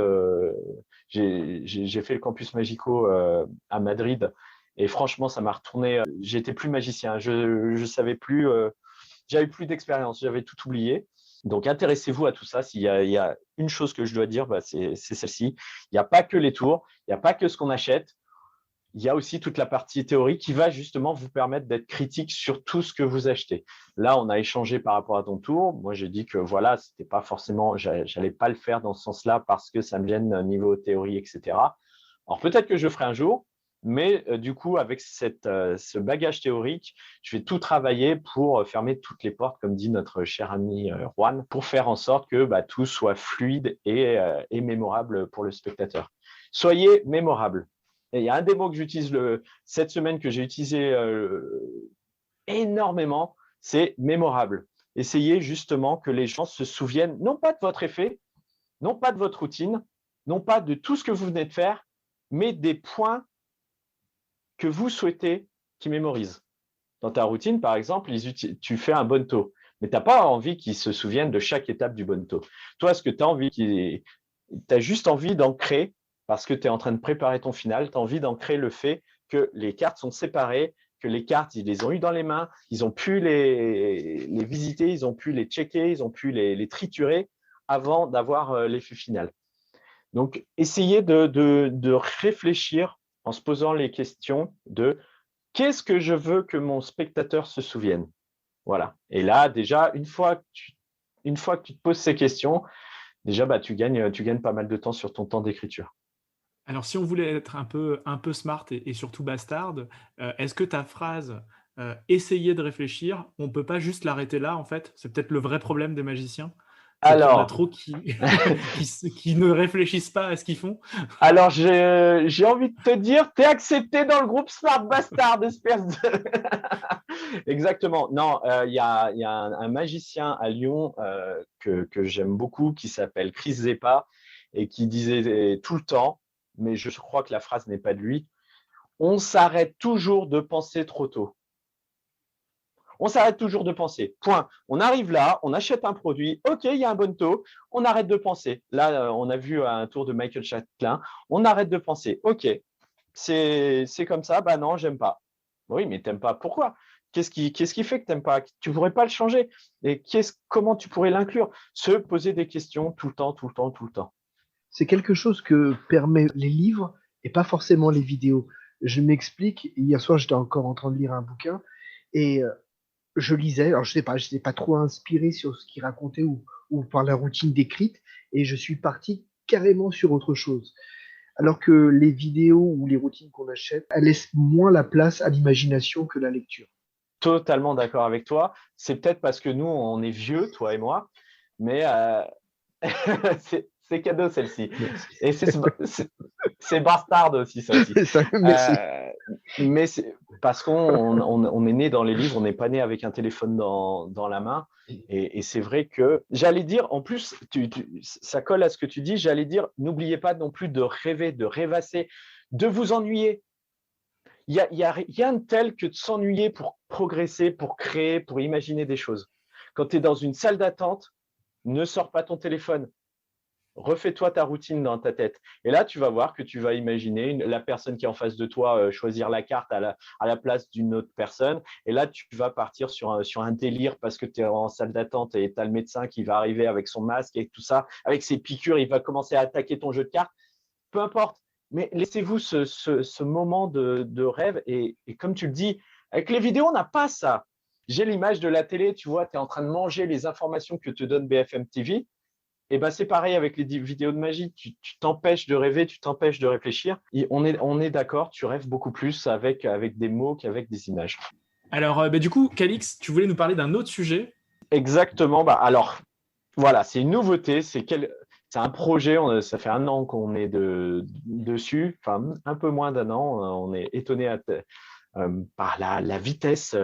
C: J'ai fait le campus Magico à Madrid et franchement, ça m'a retourné. J'étais plus magicien. Je savais plus. J'avais plus d'expérience, j'avais tout oublié. Donc, intéressez-vous à tout ça. Il y a une chose que je dois dire, c'est celle-ci. Il n'y a pas que les tours, il n'y a pas que ce qu'on achète. Il y a aussi toute la partie théorique qui va justement vous permettre d'être critique sur tout ce que vous achetez. Là, on a échangé par rapport à ton tour. Moi, j'ai dit que voilà, c'était pas forcément, j'allais pas le faire dans ce sens-là parce que ça me gêne niveau théorie, etc. Alors, peut-être que je ferai un jour, mais du coup, avec ce bagage théorique, je vais tout travailler pour fermer toutes les portes, comme dit notre cher ami Juan, pour faire en sorte que tout soit fluide et mémorable pour le spectateur. Soyez mémorable. Et il y a un des mots que j'utilise cette semaine que j'ai utilisé énormément, c'est mémorable. Essayez justement que les gens se souviennent, non pas de votre effet, non pas de votre routine, non pas de tout ce que vous venez de faire, mais des points que vous souhaitez qu'ils mémorisent. Dans ta routine, par exemple, tu fais un bonneto, mais tu n'as pas envie qu'ils se souviennent de chaque étape du bonneto. Toi, ce que tu as envie, tu as juste envie d'ancrer, parce que tu es en train de préparer ton final, tu as envie d'ancrer le fait que les cartes sont séparées, que les cartes, ils les ont eues dans les mains, ils ont pu les visiter, ils ont pu les checker, ils ont pu les triturer avant d'avoir l'effet final. Donc, essayez de réfléchir en se posant les questions de qu'est-ce que je veux que mon spectateur se souvienne. Voilà. Et là, déjà, une fois que tu te poses ces questions, déjà, tu gagnes pas mal de temps sur ton temps d'écriture.
A: Alors, si on voulait être un peu smart et surtout bastard, est-ce que ta phrase essayer de réfléchir, on ne peut pas juste l'arrêter là, en fait? C'est peut-être le vrai problème des magiciens. C'est qu'il y en a trop qui ne réfléchissent pas à ce qu'ils font.
C: Alors, j'ai envie de te dire, tu es accepté dans le groupe Smart Bastard, espèce de… Exactement. Non, il y a un magicien à Lyon que j'aime beaucoup qui s'appelle Chris Zeppa et qui disait tout le temps, mais je crois que la phrase n'est pas de lui, on s'arrête toujours de penser trop tôt. On s'arrête toujours de penser. Point. On arrive là, on achète un produit, ok, il y a un bonneto, on arrête de penser. Là, on a vu un tour de Michael Châtelain, on arrête de penser. Ok, c'est comme ça, non, j'aime pas. Oui, mais t'aimes pas, pourquoi? Qu'est-ce qui fait que t'aimes pas? Tu pourrais pas le changer. Et comment tu pourrais l'inclure? Se poser des questions tout le temps, tout le temps, tout le temps.
B: C'est quelque chose que permettent les livres et pas forcément les vidéos. Je m'explique, hier soir, j'étais encore en train de lire un bouquin et je lisais, alors je n'étais pas trop inspiré sur ce qu'il racontait ou par la routine décrite, et je suis parti carrément sur autre chose. Alors que les vidéos ou les routines qu'on achète, elles laissent moins la place à l'imagination que la lecture.
C: Totalement d'accord avec toi. C'est peut-être parce que nous, on est vieux, toi et moi, mais c'est cadeau celle-ci. Et c'est bastard aussi, ça aussi.
B: Merci.
C: Mais c'est parce qu'on est né dans les livres, on n'est pas né avec un téléphone dans la main. Et c'est vrai que, j'allais dire, en plus, ça colle à ce que tu dis, j'allais dire, n'oubliez pas non plus de rêver, de rêvasser, de vous ennuyer. Il n'y a rien de tel que de s'ennuyer pour progresser, pour créer, pour imaginer des choses. Quand tu es dans une salle d'attente, ne sors pas ton téléphone. Refais-toi ta routine dans ta tête. Et là, tu vas voir que tu vas imaginer la personne qui est en face de toi choisir la carte à la place d'une autre personne. Et là, tu vas partir sur un délire parce que tu es en salle d'attente et tu as le médecin qui va arriver avec son masque et tout ça. Avec ses piqûres, il va commencer à attaquer ton jeu de cartes. Peu importe. Mais laissez-vous ce moment de rêve. Et comme tu le dis, avec les vidéos, on n'a pas ça. J'ai l'image de la télé, tu vois, tu es en train de manger les informations que te donne BFM TV. Et c'est pareil avec les vidéos de magie. Tu t'empêches de rêver, tu t'empêches de réfléchir. Et on est d'accord, tu rêves beaucoup plus avec des mots qu'avec des images.
A: Alors, du coup, Calix, tu voulais nous parler d'un autre sujet.
C: Exactement. Alors, voilà, c'est une nouveauté. C'est un projet. Ça fait 1 an qu'on est dessus. Enfin, un peu moins d'1 an. On est étonné par la vitesse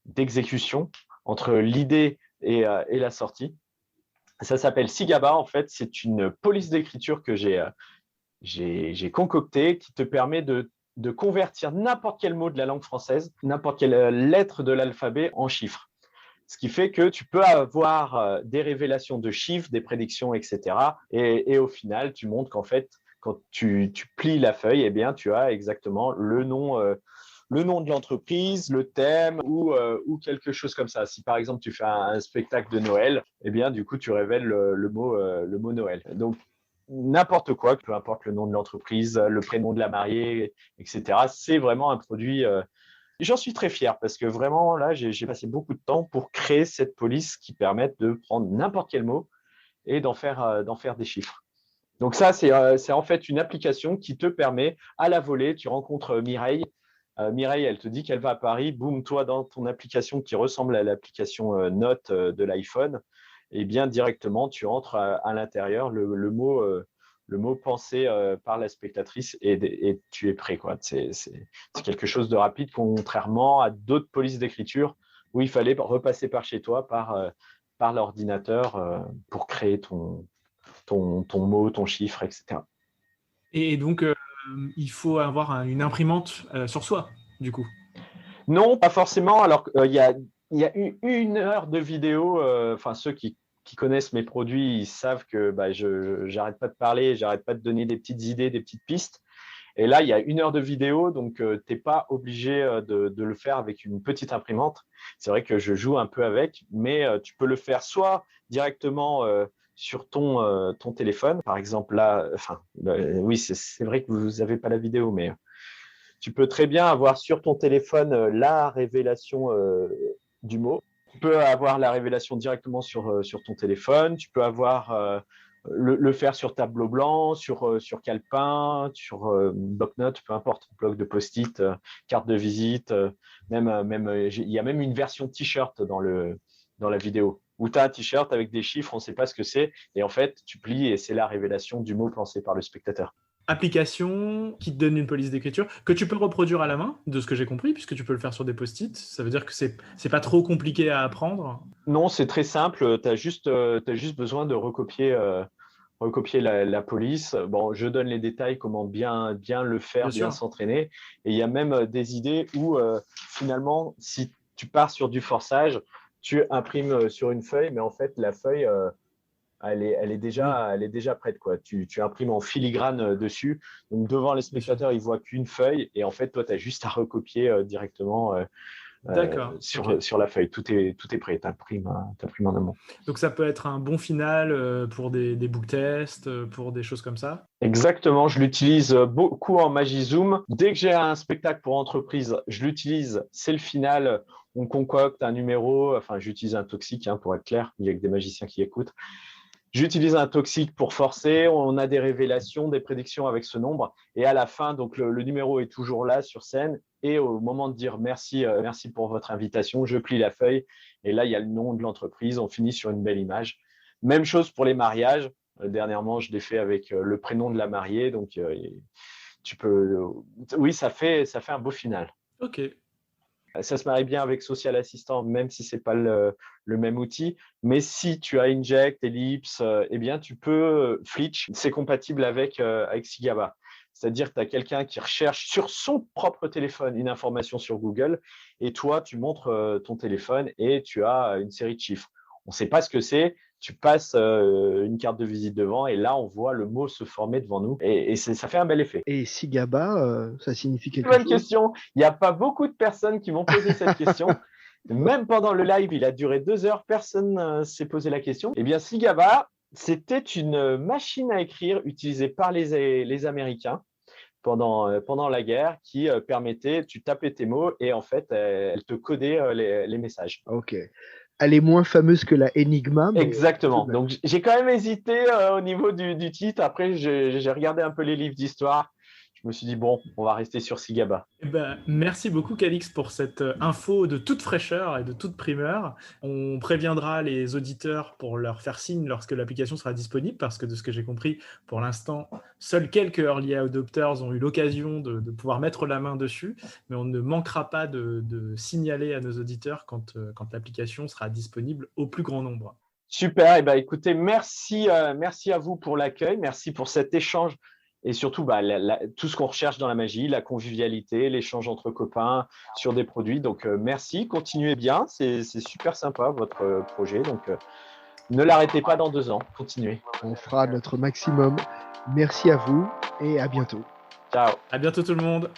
C: d'exécution entre l'idée et la sortie. Ça s'appelle Sigaba, en fait, c'est une police d'écriture que j'ai concoctée qui te permet de convertir n'importe quel mot de la langue française, n'importe quelle lettre de l'alphabet en chiffres. Ce qui fait que tu peux avoir des révélations de chiffres, des prédictions, etc. Et au final, tu montres qu'en fait, quand tu plies la feuille, eh bien, tu as exactement le nom le nom de l'entreprise, le thème ou quelque chose comme ça. Si par exemple tu fais un spectacle de Noël, eh bien du coup tu révèles le mot Noël. Donc n'importe quoi, peu importe le nom de l'entreprise, le prénom de la mariée, etc. C'est vraiment un produit. J'en suis très fier parce que vraiment là, j'ai passé beaucoup de temps pour créer cette police qui permette de prendre n'importe quel mot et d'en faire des chiffres. Donc ça, c'est en fait une application qui te permet à la volée, tu rencontres Mireille. Mireille, elle te dit qu'elle va à Paris. Boum, toi, dans ton application qui ressemble à l'application Note de l'iPhone, et bien directement, tu entres à l'intérieur le mot pensé par la spectatrice et tu es prêt, quoi. C'est quelque chose de rapide, contrairement à d'autres polices d'écriture où il fallait repasser par chez toi, par l'ordinateur pour créer ton mot, ton chiffre, etc.
A: Et donc, il faut avoir une imprimante sur soi, du coup.
C: Non, pas forcément. Alors, il y a eu 1 heure de vidéo. Enfin, ceux qui connaissent mes produits, ils savent que je n'arrête pas de parler, j'arrête pas de donner des petites idées, des petites pistes. Et là, il y a 1 heure de vidéo, donc tu n'es pas obligé de le faire avec une petite imprimante. C'est vrai que je joue un peu avec, mais tu peux le faire soit directement sur ton téléphone. Par exemple, là, oui, c'est vrai que vous n'avez pas la vidéo, mais tu peux très bien avoir sur ton téléphone la révélation du mot. Tu peux avoir la révélation directement sur ton téléphone. Tu peux avoir le faire sur tableau blanc, sur calepin, sur bloc-notes, peu importe, bloc de post-it, carte de visite. Il y a même une version t-shirt dans la vidéo où tu as un t-shirt avec des chiffres, on ne sait pas ce que c'est. Et en fait, tu plies et c'est la révélation du mot pensé par le spectateur.
A: Application qui te donne une police d'écriture que tu peux reproduire à la main, de ce que j'ai compris, puisque tu peux le faire sur des post-it. Ça veut dire que c'est pas trop compliqué à apprendre.
C: Non, c'est très simple. Tu as juste besoin de recopier la police. Bon, je donne les détails, comment bien le faire, bien s'entraîner. Et il y a même des idées où finalement, si tu pars sur du forçage, tu imprimes sur une feuille, mais en fait, la feuille… elle est déjà prête, quoi. Tu imprimes en filigrane dessus. Donc, devant les spectateurs, ils ne voient qu'une feuille. Et en fait, toi, tu as juste à recopier directement sur la feuille. Tout est prêt. Tu imprimes en amont.
A: Donc, ça peut être un bon final pour des book tests, pour des choses comme ça?
C: Exactement. Je l'utilise beaucoup en Magie Zoom. Dès que j'ai un spectacle pour entreprise, je l'utilise. C'est le final. On concocte un numéro. Enfin, j'utilise un toxique, pour être clair. Il y a que des magiciens qui écoutent. J'utilise un toxique pour forcer, on a des révélations, des prédictions avec ce nombre. Et à la fin, donc le numéro est toujours là sur scène. Et au moment de dire merci pour votre invitation, je plie la feuille. Et là, il y a le nom de l'entreprise. On finit sur une belle image. Même chose pour les mariages. Dernièrement, je l'ai fait avec le prénom de la mariée. Donc, tu peux… Oui, ça fait un beau final.
A: OK.
C: Ça se marie bien avec Social Assistant, même si ce n'est pas le même outil. Mais si tu as Inject, Ellipse, eh bien, tu peux Flitch. C'est compatible avec Sigaba. C'est-à-dire que tu as quelqu'un qui recherche sur son propre téléphone une information sur Google et toi, tu montres ton téléphone et tu as une série de chiffres. On ne sait pas ce que c'est. Tu passes une carte de visite devant et là, on voit le mot se former devant nous et ça fait un bel effet.
B: Et Sigaba, ça signifie quelque chose?
C: Bonne question. Il n'y a pas beaucoup de personnes qui m'ont posé cette question. Même pendant le live, il a duré 2 heures, personne ne s'est posé la question. Eh bien, Sigaba, c'était une machine à écrire utilisée par les Américains pendant la guerre qui permettait, tu tapais tes mots et en fait, elle te codait les messages.
B: Ok. Elle est moins fameuse que la Enigma. Mais
C: exactement. Donc, j'ai quand même hésité au niveau du titre. Après, j'ai regardé un peu les livres d'histoire. Je me suis dit, bon, on va rester sur Sigaba.
A: Merci beaucoup, Calix, pour cette info de toute fraîcheur et de toute primeur. On préviendra les auditeurs pour leur faire signe lorsque l'application sera disponible, parce que de ce que j'ai compris, pour l'instant, seuls quelques early adopters ont eu l'occasion de pouvoir mettre la main dessus, mais on ne manquera pas de signaler à nos auditeurs quand l'application sera disponible au plus grand nombre.
C: Super. Écoutez, merci à vous pour l'accueil, merci pour cet échange. Et surtout, tout ce qu'on recherche dans la magie, la convivialité, l'échange entre copains sur des produits. Donc, merci, continuez bien. C'est super sympa, votre projet. Donc, ne l'arrêtez pas dans 2 ans. Continuez.
B: On fera notre maximum. Merci à vous et à bientôt.
C: Ciao.
A: À bientôt tout le monde.